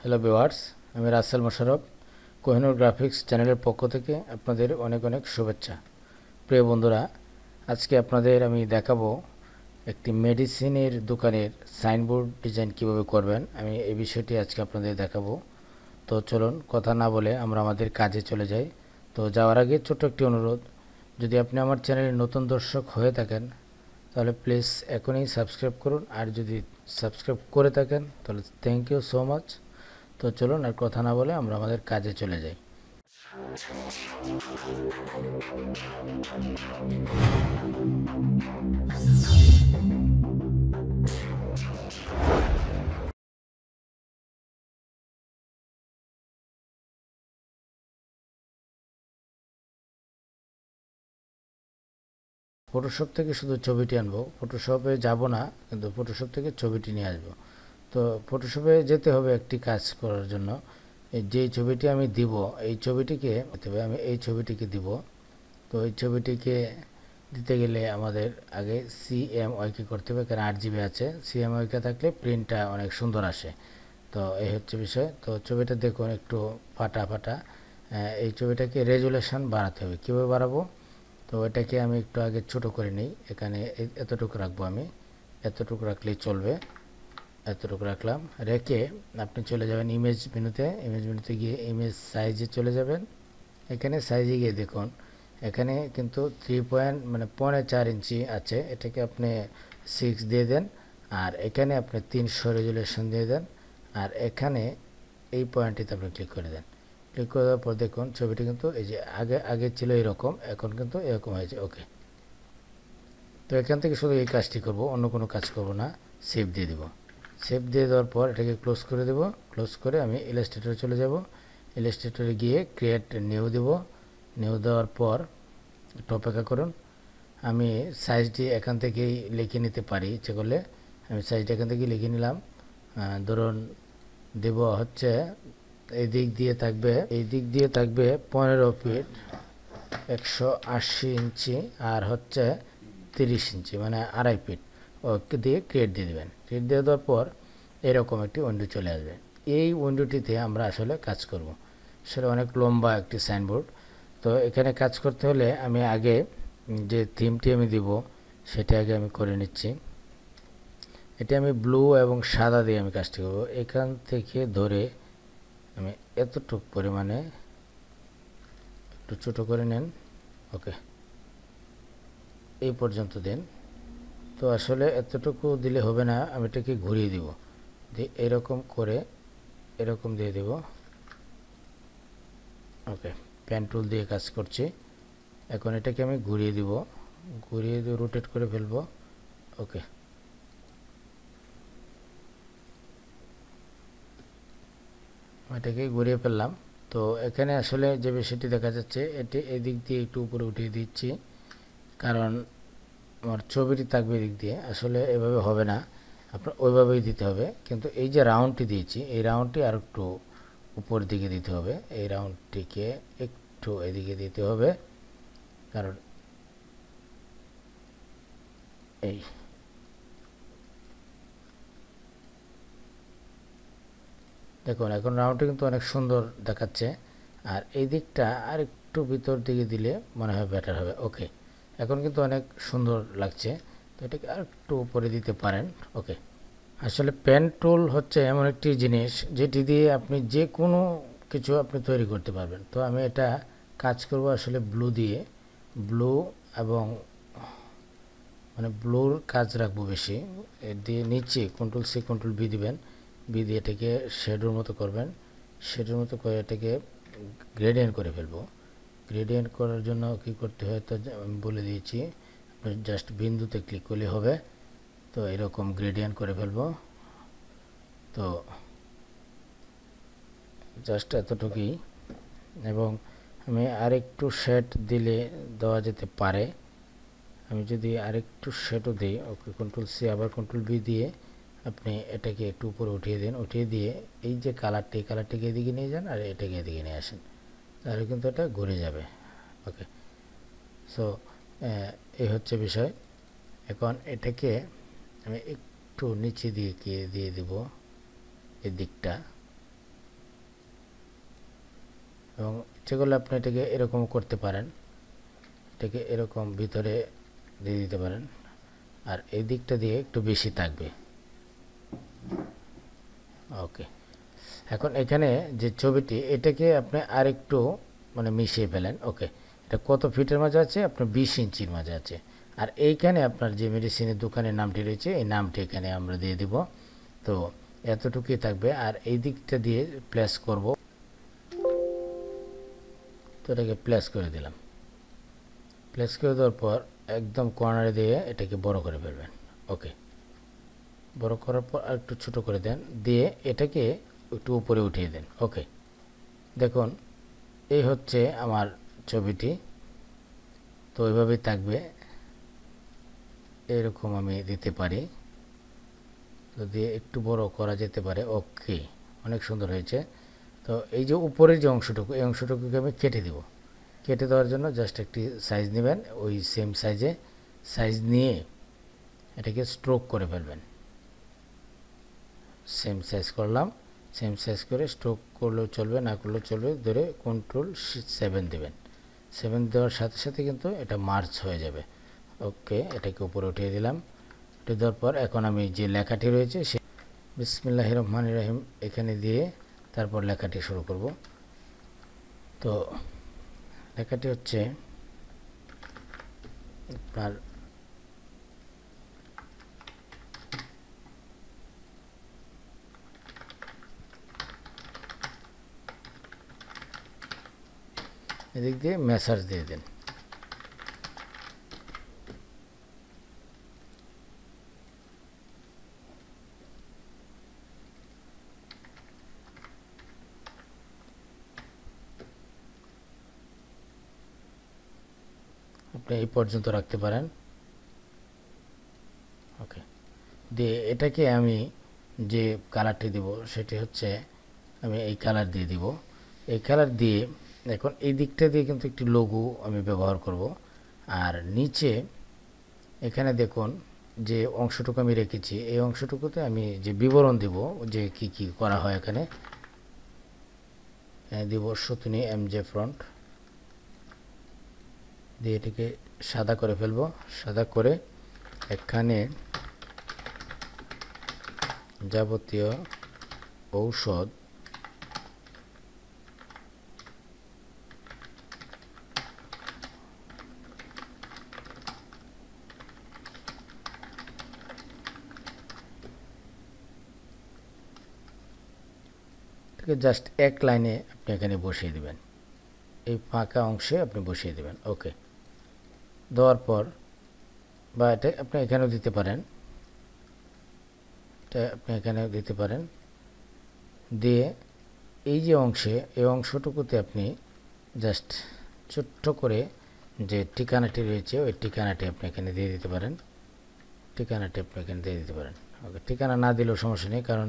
Hello viewers, আমি Rasel Mosharraf Kohinoor graphics চ্যানেলের পক্ষ থেকে আপনাদের অনেক অনেক শুভেচ্ছা। প্রিয় বন্ধুরা, আজকে আপনাদের আমি দেখাবো একটি মেডিসিনের দোকানের সাইনবোর্ড ডিজাইন কিভাবে করবেন। আমি এই বিষয়টি আজকে আপনাদের দেখাবো। তো চলুন কথা না বলে আমরা আমাদের কাজে চলে যাই। তো যাওয়ার আগে ছোট্ট একটি অনুরোধ, যদি আপনি আমার চ্যানেলের নতুন দর্শক হয়ে থাকেন তাহলে প্লিজ এখনই সাবস্ক্রাইব করুন, আর যদি সাবস্ক্রাইব করে থাকেন তাহলে থ্যাংক ইউ সো মাচ। তো চলুন আর কথা না বলে আমরা আমাদের কাজে চলে যাই। ফটোশপ থেকে শুধু ছবিটি আনবো, ফটোশপে যাব না, কিন্তু ফটোশপ থেকে ছবিটি নিয়ে আসবো। তো ফটোশপে যেতে হবে একটি কাজ করার জন্য। যেই ছবিটি আমি দিব এই ছবিটিকে আমি এই ছবিটিকে দিব। তো এই ছবিটিকে দিতে গেলে আমাদের আগে সিএমওয়াইকে করতে হবে, কারণ 8 GB আছে। সিএমওয়াইকে থাকলে প্রিন্টটা অনেক সুন্দর আসে। তো এই হচ্ছে বিষয়। তো ছবিটা দেখুন একটু ফাটা ফাটা। এই ছবিটাকে রেজুলেশন বাড়াতে হবে। কীভাবে বাড়াবো? তো এটাকে আমি একটু আগে ছোট করে নিই। এখানে এতটুকু রাখবো, আমি এতটুকু রাখলেই চলবে। এতটুকু রাখলাম। রেখে আপনি চলে যাবেন ইমেজ মেনুতে গিয়ে ইমেজ সাইজে চলে যাবেন। এখানে সাইজে গিয়ে দেখুন এখানে কিন্তু 3.4 ইঞ্চি আছে। এটাকে আপনি 6 দিয়ে দেন, আর এখানে আপনি 300 রেজুলেশন দিয়ে দেন, আর এখানে এই পয়েন্টটিতে আপনি ক্লিক করে দেন। ক্লিক করার পর দেখুন ছবিটি কিন্তু এই যে আগে ছিল এরকম, এখন কিন্তু এরকম হয়েছে। ওকে, তো এখান থেকে শুধু এই কাজটি করব, অন্য কোনো কাজ করব না। সেভ দিয়ে দেব। সেভ দিয়ে দেওয়ার পর এটাকে ক্লোজ করে দেব। ক্লোজ করে আমি ইলাস্ট্রেটরে চলে যাব। ইলাস্ট্রেটরে গিয়ে ক্রিয়েট নিউ দেব। নিউ দেওয়ার পর একটু অপেক্ষা করুন। আমি সাইজটি এখান থেকেই লিখে নিতে পারি ইচ্ছে করলে। আমি সাইজটা এখান থেকেই লিখে নিলাম। ধরুন দেব হচ্ছে এই দিক দিয়ে থাকবে 15 ফিট 180 ইঞ্চি, আর হচ্ছে 30 ইঞ্চি মানে 2.5 ফিট। ওকে দিয়ে ক্রিয়েট দিয়ে দেবেন। ক্রিয়েট দিয়ে দেওয়ার পর এরকম একটি উইন্ডো চলে আসবে। এই উইন্ডোটিতে আমরা আসলে কাজ করব। সেটা অনেক লম্বা একটি সাইনবোর্ড। তো এখানে কাজ করতে হলে আমি আগে যে থিমটি আমি দিব সেটা আগে আমি করে নিচ্ছি। এটা আমি ব্লু এবং সাদা দিয়ে আমি কাজটি করব। এখান থেকে ধরে আমি এতটুকু পরিমাণে একটু ছোটো করে নেন। ওকে, এই পর্যন্ত দেন। তো আসলে এতটুকু দিলে হবে না, আমি এটাকে ঘুরিয়ে দিব। দিয়ে এরকম করে এরকম দিয়ে দেব। ওকে, পেন টুল দিয়ে কাজ করছি। এখন এটাকে আমি ঘুরিয়ে দিব, রোটেট করে ফেলবো। ওকে, এটাকে ঘুরিয়ে ফেললাম। তো এখানে আসলে যে বিষয়টি দেখা যাচ্ছে, এটি এদিক দিয়ে একটু উপরে উঠিয়ে দিচ্ছি, কারণ আমার ছবিটি থাকবে এদিক দিয়ে। আসলে এভাবে হবে না, আপনার ওইভাবেই দিতে হবে। কিন্তু এই যে রাউন্ডটি দিয়েছি, এই রাউন্ডটি আর একটু উপর দিকে দিতে হবে। এই রাউন্ডটিকে একটু এদিকে দিতে হবে, কারণ এই দেখুন এখন রাউন্ডটি কিন্তু অনেক সুন্দর দেখাচ্ছে। আর এই দিকটা আর একটু ভিতর দিকে দিলে মনে হয় বেটার হবে। ওকে, এখন কিন্তু অনেক সুন্দর লাগছে। তো এটাকে আর একটু উপরে দিতে পারেন। ওকে, আসলে পেন টুল হচ্ছে এমন একটি জিনিস যেটি দিয়ে আপনি যে কোনো কিছু আপনি তৈরি করতে পারবেন। তো আমি এটা কাজ করব আসলে ব্লু দিয়ে, ব্লু এবং মানে ব্লুর কাজ রাখবো বেশি। দিয়ে নিচে Ctrl+C Ctrl+V দিবেন। বি দিয়ে এটাকে শেডোর মতো করবেন। শেডোর মতো করে এটাকে গ্রেডিয়েন্ট করে ফেলবো। গ্রেডিয়েন্ট করার জন্য কি করতে হয় তো আমি বলে দিয়েছি, আপনি জাস্ট বিন্দুতে ক্লিক করলে হবে। তো এরকম গ্রেডিয়েন্ট করে ফেলবো। তো জাস্ট এতটুকুই। এবং আমি আরেকটু শেড দিলে দেওয়া যেতে পারে। আমি যদি আরেকটু শেডও দিই, ওকে Ctrl+C আবার Ctrl+V দিয়ে আপনি এটাকে একটু উপরে উঠিয়ে দিন। উঠিয়ে দিয়ে এই যে কালারটিকে এদিকে নিয়ে যান, আর এটাকে এদিকে নিয়ে আসেন, তাহলে কিন্তু এটা ঘুরে যাবে। ওকে, সো এই হচ্ছে বিষয়। এখন এটাকে আমি একটু নিচে দিয়ে দিয়ে দেব এই দিকটা। এবং ইচ্ছে করলে আপনি এটাকে এরকম করতে পারেন, এটাকে এরকম ভিতরে দিয়ে দিতে পারেন, আর এই দিকটা দিয়ে একটু বেশি থাকবে। ওকে, এখন এখানে যে ছবিটি এটাকে আপনি আরেকটু মানে মিশিয়ে ফেলেন। ওকে, এটা কত ফিটের মাঝে আছে? আপনার 20 ইঞ্চির মাঝে আছে। আর এইখানে আপনার যে মেডিসিনের দোকানের নামটি রয়েছে এই নামটি এখানে আমরা দিয়ে দিব। তো এতটুকুই থাকবে। আর এই দিকটা দিয়ে প্লেস করব, তো এটাকে প্লেস করে দিলাম। প্লেস করে দেওয়ার পর একদম কর্নারে দিয়ে এটাকে বড় করে ফেলবেন। ওকে, বড় করার পর আর একটু ছোট করে দেন, দিয়ে এটাকে একটু উপরে উঠিয়ে দেন। ওকে, দেখুন এই হচ্ছে আমার ছবিটি। তো এইভাবেই থাকবে, এরকম আমি দিতে পারি, তো দিয়ে একটু বড় করা যেতে পারে। ওকে, অনেক সুন্দর হয়েছে। তো এই যে উপরের যে অংশটুকু, এই অংশটুকুকে আমি কেটে দেব। কেটে দেওয়ার জন্য জাস্ট একটি সাইজ নেবেন, ওই সেম সাইজ নিয়ে এটাকে স্ট্রোক করে ফেলবেন। সেম সাইজ করলাম, সেম সাইজ করে স্ট্রোক করলেও চলবে, না করলেও চলবে, ধরে Ctrl+7 দেবেন। 7 দেওয়ার সাথে সাথে কিন্তু এটা মার্জ হয়ে যাবে। ওকে, এটাকে উপরে উঠিয়ে দিলাম। উঠিয়ে দেওয়ার পর এখন আমি যে লেখাটি রয়েছে সে বিসমিল্লাহির রহমানির রহিম এখানে দিয়ে তারপর লেখাটি শুরু করব। তো লেখাটি হচ্ছে আপনার এদিক দিয়ে মেসাজ দিয়ে দেন। আপনি এই পর্যন্ত রাখতে পারেন। ওকে, দিয়ে এটাকে আমি যে কালারটি দিব সেটি হচ্ছে আমি এই কালার দিয়ে দিব। এই কালার দিয়ে এখন এই দিকটা দিয়ে কিন্তু একটি লোগো আমি ব্যবহার করব। আর নিচে এখানে দেখুন যে অংশটুকু আমি রেখেছি, এই অংশটুকুতে আমি যে বিবরণ দিব যে কি কি করা হয় এখানে দিব সুতনি এমজে ফ্রন্ট দিয়ে এটাকে সাদা করে ফেলবো। সাদা করে এখানে যাবতীয় ঔষধ জাস্ট এক লাইনে আপনি এখানে বসিয়ে দিবেন, এই ফাঁকা অংশে আপনি বসিয়ে দিবেন। ওকে, দেওয়ার পর বা এটা আপনি এখানেও দিতে পারেন, এটা আপনি এখানেও দিতে পারেন। দিয়ে এই যে অংশে এই অংশটুকুতে আপনি জাস্ট ছোট্ট করে যে ঠিকানাটি রয়েছে ওই ঠিকানাটি আপনি এখানে দিয়ে দিতে পারেন। ঠিকানাটি আপনি এখানে দিয়ে দিতে পারেন। ওকে, ঠিকানা না দিলেও সমস্যা নেই, কারণ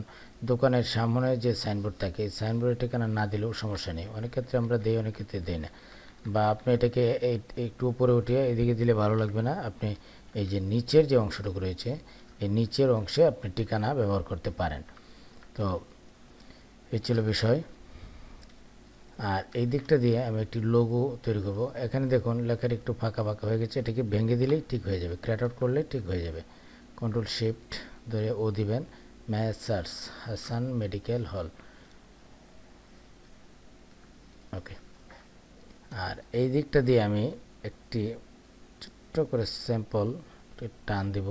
দোকানের সামনে যে সাইনবোর্ড থাকে এই সাইনবোর্ডের ঠিকানা না দিলেও সমস্যা নেই। অনেক ক্ষেত্রে আমরা দিই, অনেক ক্ষেত্রে দিই না। বা আপনি এটাকে একটু উপরে উঠিয়ে এদিকে দিলে ভালো লাগবে না, আপনি এই যে নিচের যে অংশটুকু রয়েছে এই নিচের অংশে আপনি ঠিকানা ব্যবহার করতে পারেন। তো এই ছিল বিষয়। আর এই দিকটা দিয়ে আমি একটি লোগো তৈরি করব। এখানে দেখুন লেখাটা একটু ফাঁকা ফাঁকা হয়ে গেছে, এটাকে ভেঙে দিলেই ঠিক হয়ে যাবে, ক্র্যাট আউট করলে ঠিক হয়ে যাবে। Ctrl+Shift ধরে ও দিবেন, মেসার্স হাসান মেডিকেল হল। ওকে, আর এই দিকটা দিয়ে আমি একটি ছোট্ট করে স্যাম্পল টান দিব।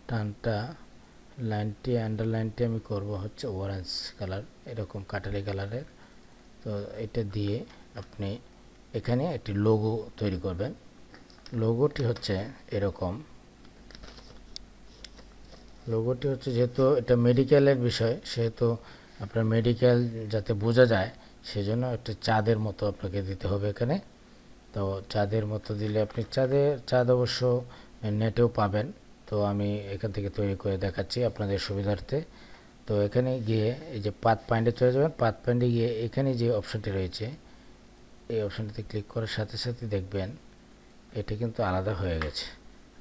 টানটা লাইনটি আন্ডারলাইনটি আমি করব হচ্ছে অরেঞ্জ কালার, এরকম কাটালি কালারের। তো এটা দিয়ে আপনি এখানে একটি লোগো তৈরি করবেন। লোগোটি হচ্ছে এরকম। লোগোটি হচ্ছে যেহেতু এটা মেডিকেলের বিষয় সেহেতু আপনার মেডিকেল যাতে বোঝা যায় সেজন্য একটা চাঁদের মতো আপনাকে দিতে হবে এখানে। তো চাঁদের মতো দিলে আপনি চাঁদ অবশ্য নেটেও পাবেন। তো আমি এখান থেকে তৈরি করে দেখাচ্ছি আপনাদের সুবিধার্থে। তো এখানে গিয়ে এই যে পাথ পয়েন্টে চলে যাবেন। পাথ পয়েন্টে গিয়ে এখানে যে অপশনটি রয়েছে এই অপশনটিতে ক্লিক করার সাথে সাথে দেখবেন এটি কিন্তু আলাদা হয়ে গেছে।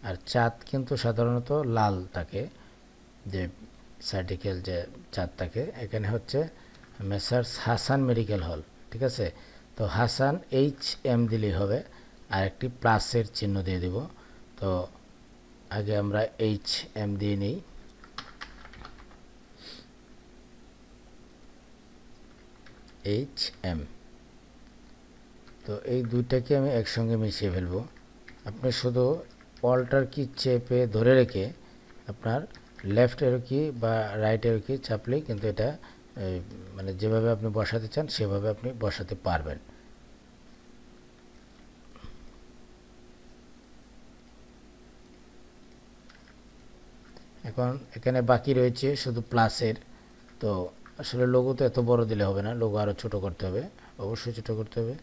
আর চাঁদ কিন্তু সাধারণত লাল থাকে, যে সার্টিকেল যে চাঁদ থাকে। এখানে হচ্ছে মেসার্স হাসান মেডিকেল হল, ঠিক আছে। তো হাসান HM দিলেই হবে, আর একটি প্লাসের চিহ্ন দিয়ে দিব। তো আগে আমরা HM দিয়ে নিই। HM, তো এই দুইটাকে আমি একসঙ্গে মিশিয়ে ফেলবো। আপনি শুধু অল্টার কি চেপে ধরে রেখে আপনার লেফট এরো কি বা রাইট এরো কি চাপলেই কিন্তু এটা মানে যেভাবে আপনি বসাতে চান সেভাবে আপনি বসাতে পারবেন। এখন এখানে বাকি রয়েছে শুধু প্লাসের। তো আসলে লোগো তো এত বড় দিলে হবে না, লোগো আরও ছোট করতে হবে, অবশ্যই ছোট করতে হবে।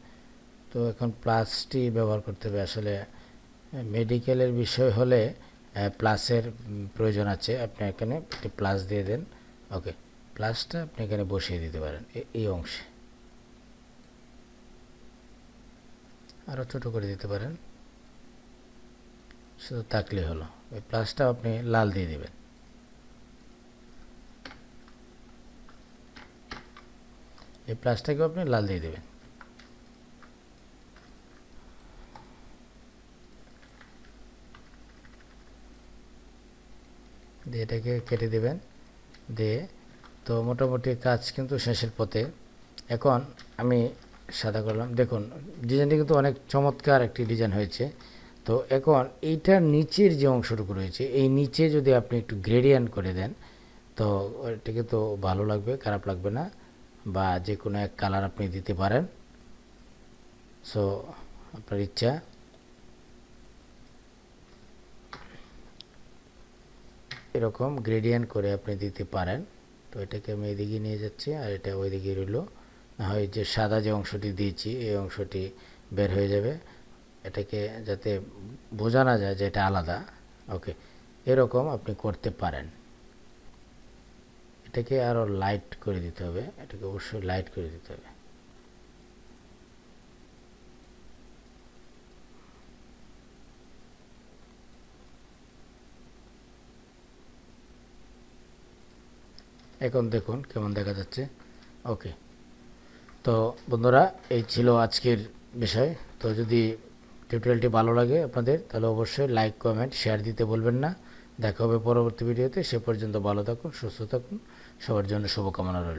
তো এখন প্লাসটি ব্যবহার করতে হবে। আসলে মেডিকেলের বিষয় হলে প্লাসের প্রয়োজন আছে। আপনি এখানে একটি প্লাস দিয়ে দেন। ওকে, প্লাসটা আপনি এখানে বসিয়ে দিতে পারেন এই অংশে, আরও ছোট করে দিতে পারেন, শুধু তাকলেই হলো। এই প্লাসটা আপনি লাল দিয়ে দিবেন। এই প্লাসটাকেও আপনি লাল দিয়ে দেবেন। দিয়ে এটাকে কেটে দেবেন দিয়ে। তো মোটামুটি কাজ কিন্তু শেষের পথে। এখন আমি সাদা করলাম, দেখুন ডিজাইনটি কিন্তু অনেক চমৎকার একটি ডিজাইন হয়েছে। তো এখন এইটার নিচের যে অংশটুকু রয়েছে, এই নিচে যদি আপনি একটু গ্রেডিয়েন্ট করে দেন তো এটাকে তো ভালো লাগবে, খারাপ লাগবে না। বা যে কোনো এক কালার আপনি দিতে পারেন, সো আপনার ইচ্ছা। এরকম গ্রেডিয়েন্ট করে আপনি দিতে পারেন। তো এটাকে আমি এদিকে নিয়ে যাচ্ছি, আর এটা ওইদিকে রইল। না হয় যে সাদা যে অংশটি দিয়েছি এই অংশটি বের হয়ে যাবে, এটাকে যাতে বোঝা না যায় যে এটা আলাদা। ওকে, এরকম আপনি করতে পারেন। এটাকে আরও লাইট করে দিতে হবে, এটাকে অবশ্যই লাইট করে দিতে হবে। এখন দেখুন কেমন দেখা যাচ্ছে। ওকে, তো বন্ধুরা এই ছিল আজকের বিষয়। তো যদি টিউটোরিয়ালটি ভালো লাগে আপনাদের, তাহলে অবশ্যই লাইক, কমেন্ট, শেয়ার দিতে বলবেন না। দেখা হবে পরবর্তী ভিডিওতে। সে পর্যন্ত ভালো থাকুন, সুস্থ থাকুন, সবার জন্য শুভকামনা রইল।